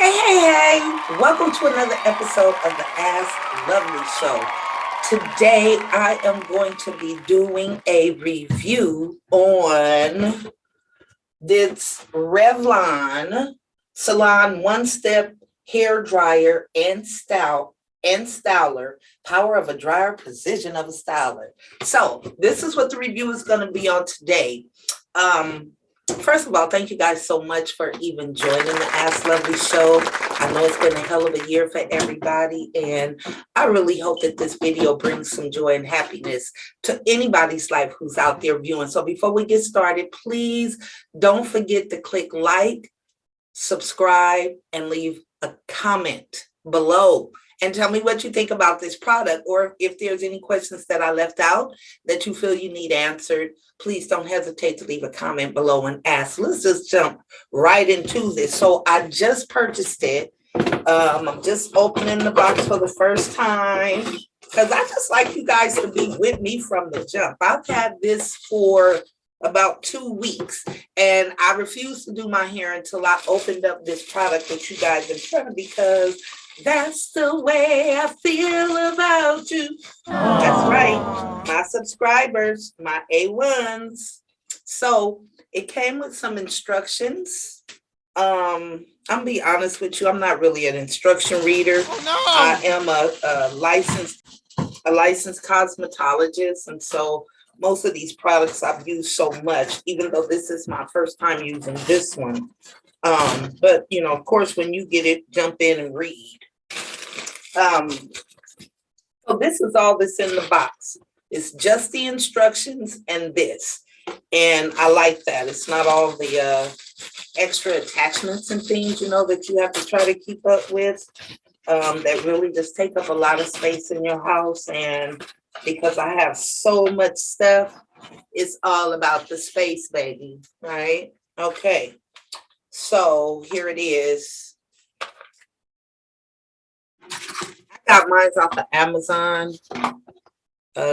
Hey, welcome to another episode of the Ask Lovely Show. Today, I am going to be doing a review on this Revlon Salon One Step Hair Dryer and Styler, Power of a Dryer, Precision of a Styler. So, this is what the review is going to be on today. First of all, thank you guys so much for even joining the Ask Lovely Show. I know it's been a hell of a year for everybody, and I really hope that this video brings some joy and happiness to anybody's life who's out there viewing. So before we get started, please don't forget to click like, subscribe, and leave a comment below. And tell me what you think about this product, or if there's any questions that I left out that you feel you need answered, please don't hesitate to leave a comment below and ask. Let's just jump right into this. So I just purchased it. I'm just opening the box for the first time because I just like you guys to be with me from the jump. I've had this for about 2 weeks, and I refused to do my hair until I opened up this product that you guys in front of, because that's the way I feel about you. That's right, my subscribers, my A1s. So it came with some instructions. I'm gonna be honest with you, I'm not really an instruction reader. I am a licensed cosmetologist, and so most of these products I've used so much, even though this is my first time using this one. But you know, of course, when you get it, jump in and read. So this is all that's in the box. It's just the instructions and this. And I like that. It's not all the extra attachments and things, you know, that you have to try to keep up with, that really just take up a lot of space in your house. And because I have so much stuff, it's all about the space, baby, right? Okay, so here it is. I got mine off of Amazon,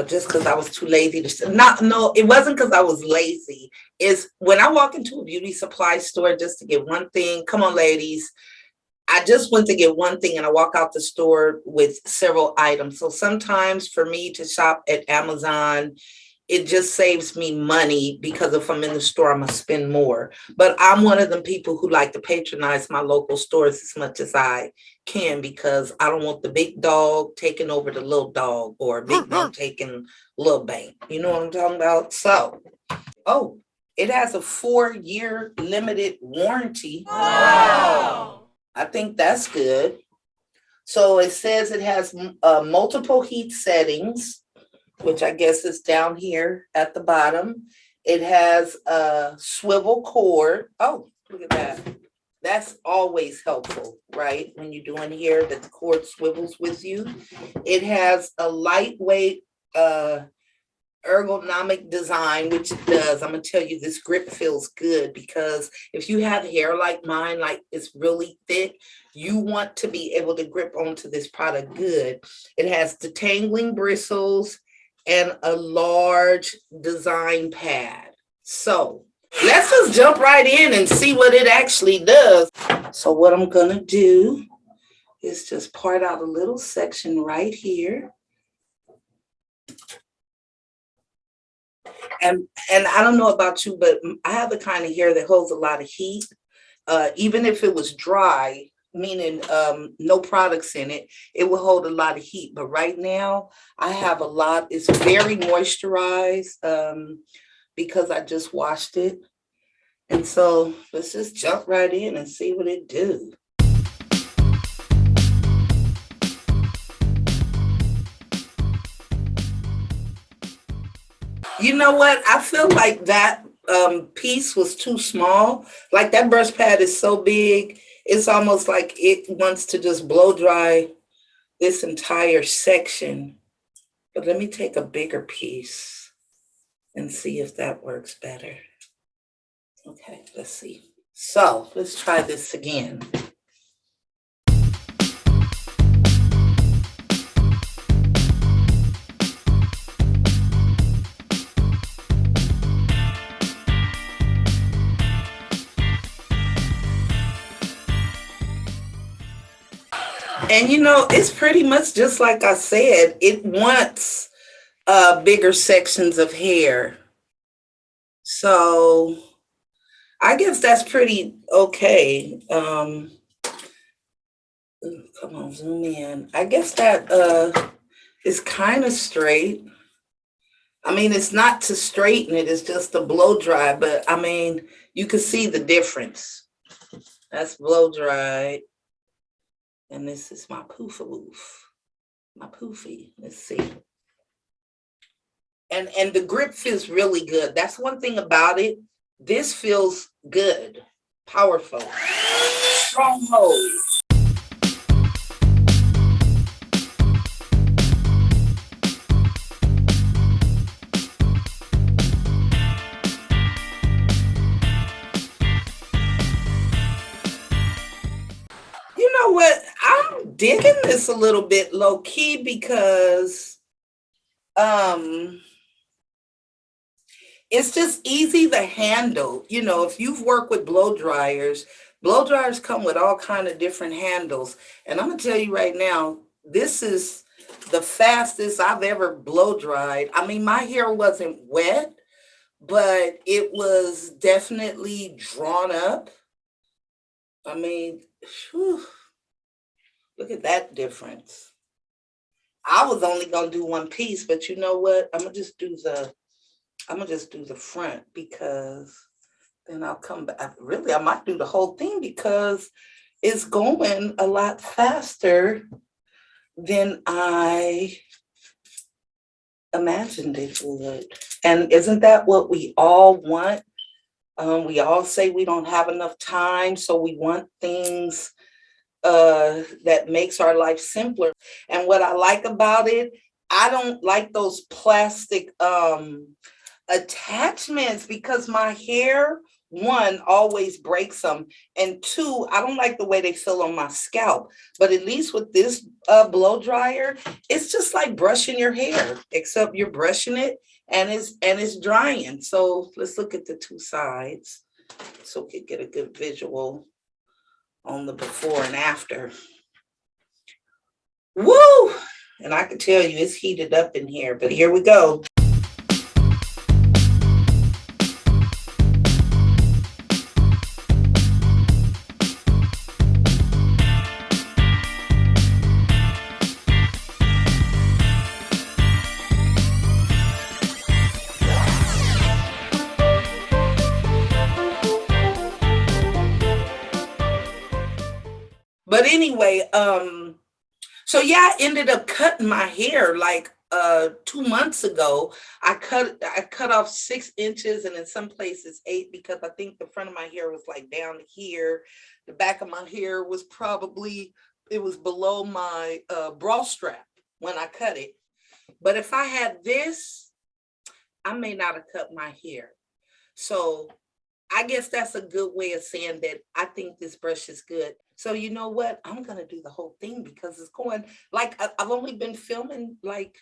just because I was too lazy to no, it wasn't because I was lazy. It's when I walk into a beauty supply store just to get one thing. Come on, ladies. I just went to get one thing and I walk out the store with several items. So sometimes for me to shop at Amazon, it just saves me money, because if I'm in the store, I'm gonna spend more. But I'm one of them people who like to patronize my local stores as much as I can, because I don't want the big dog taking over the little dog, or big dog taking little bang. You know what I'm talking about? So, oh, it has a 4-year limited warranty. Wow. I think that's good. So it says it has multiple heat settings, which I guess is down here at the bottom. It has a swivel cord. Oh, look at that. That's always helpful, right? When you're doing hair, that the cord swivels with you. It has a lightweight ergonomic design, which it does. I'm gonna tell you, this grip feels good, because if you have hair like mine, like it's really thick, you want to be able to grip onto this product good. It has detangling bristles and a large design pad. So let's just jump right in and see what it actually does. So what I'm gonna do is just part out a little section right here. And I don't know about you, but I have the kind of hair that holds a lot of heat. Even if it was dry, meaning no products in it, it will hold a lot of heat. But right now, I have a lot. It's very moisturized, because I just washed it. And so let's just jump right in and see what it do. You know what? I feel like that piece was too small. Like that brush pad is so big, it's almost like it wants to just blow dry this entire section. But let me take a bigger piece and see if that works better. Okay, let's see. So let's try this again. And it's pretty much just like I said, it wants bigger sections of hair. So I guess that's pretty okay. Come on, zoom in. I guess that is kind of straight. I mean, it's not to straighten it, it's just to blow dry, but I mean, you can see the difference. That's blow dried. And this is my poofaloof, my poofy. Let's see. And the grip feels really good. That's one thing about it. This feels good, powerful, stronghold. You know what? I'm digging this a little bit low key because it's just easy to handle. If you've worked with blow dryers come with all kind of different handles. And I'm gonna tell you right now, this is the fastest I've ever blow dried. I mean, my hair wasn't wet, but it was definitely drawn up. I mean, whew, look at that difference. I was only gonna do one piece, but you know what? I'm gonna just do the front because then I'll come back. Really, I might do the whole thing because it's going a lot faster than I imagined it would. And isn't that what we all want? We all say we don't have enough time, so we want things that makes our life simpler. And what I like about it, I don't like those plastic attachments because my hair, one, always breaks them, and two, I don't like the way they feel on my scalp. But at least with this blow dryer, it's just like brushing your hair, except you're brushing it and it's drying. So let's look at the two sides so we can get a good visual on the before and after. Woo! And I can tell you it's heated up in here, but here we go. But anyway, so yeah, I ended up cutting my hair like 2 months ago. I cut off 6 inches and in some places 8 because I think the front of my hair was like down here. The back of my hair was it was below my bra strap when I cut it. But if I had this, I may not have cut my hair. So I guess that's a good way of saying that I think this brush is good. So you know what? I'm going to do the whole thing because it's going, like, I've only been filming like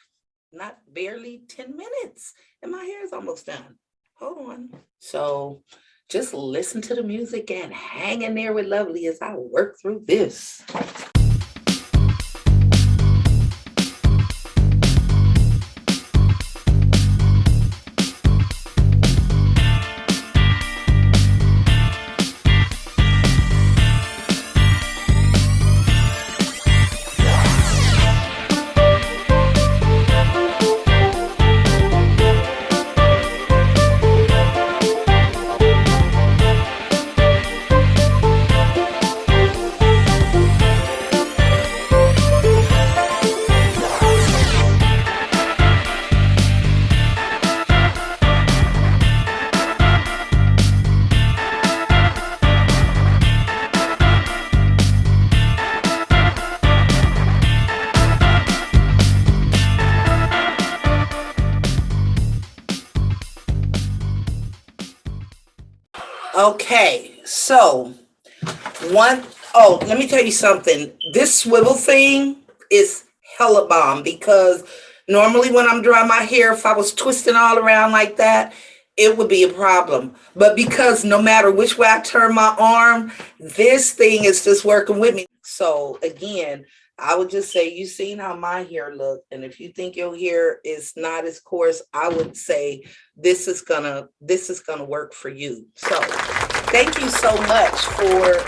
not barely 10 minutes and my hair is almost done. Hold on. So just listen to the music and hang in there with Lovely as I work through this. Okay, so let me tell you something. This swivel thing is hella bomb because normally when I'm drying my hair, if I was twisting all around like that, it would be a problem. But because no matter which way I turn my arm, this thing is just working with me. So again, I would just say, you seen how my hair look, and if you think your hair is not as coarse, I would say this is gonna work for you. So thank you so much for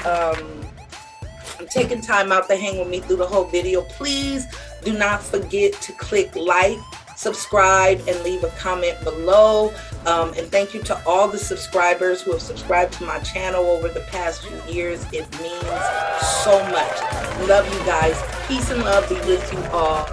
taking time out to hang with me through the whole video. Please do not forget to click like, subscribe, and leave a comment below. And thank you to all the subscribers who have subscribed to my channel over the past few years. It means so much. Love you guys. Peace and love be with you all.